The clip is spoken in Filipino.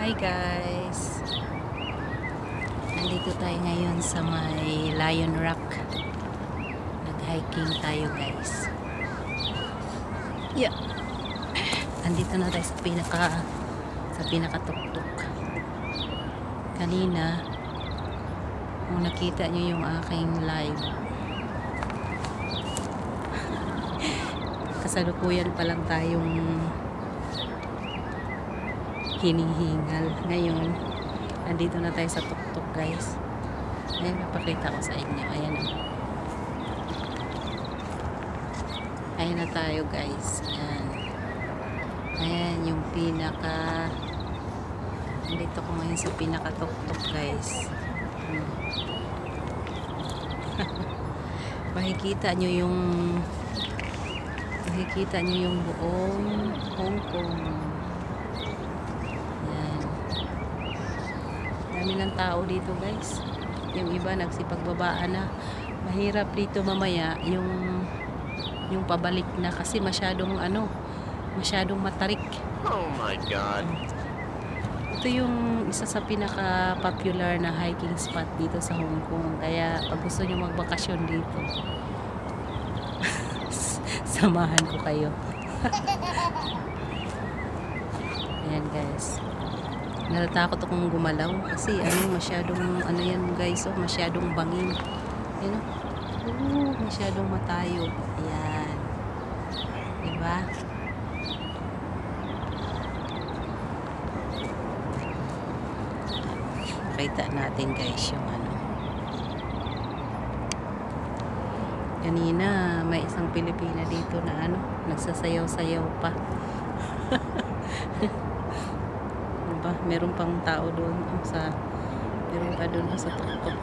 Hi guys! Nandito tayo ngayon sa may Lion Rock. Nag-hiking tayo guys. Yeah. Andito na tayo sa pinakatuktok. Kanina, kung nakita nyo yung aking live, kasalukuyan pa lang tayong hinihingal. Ngayon, andito na tayo sa tuktok guys. Ayan, napakita ko sa inyo. Ayan o. Ayan na tayo guys. Ayan. Ayan yung andito ko ngayon sa pinakatuktok guys. Makikita nyo yung buong Hong Kong. Dami ng tao dito guys. Yung iba nagsipagbabaan na. Mahirap dito mamaya yung pabalik na kasi masyadong matarik. Oh my God. Ito yung isa sa pinaka popular na hiking spot dito sa Hong Kong. Kaya pag gusto nyo magbakasyon dito, samahan ko kayo. Ayan guys. Natatakot akong gumalaw kasi masyadong yan guys, masyadong bangin. Ayan masyadong matayo. Ayan. Diba? Kita natin guys yung kanina may isang Pilipina dito na nagsasayaw-sayaw pa. Diba? Meron pang tao doon meron pa doon sa tuktok.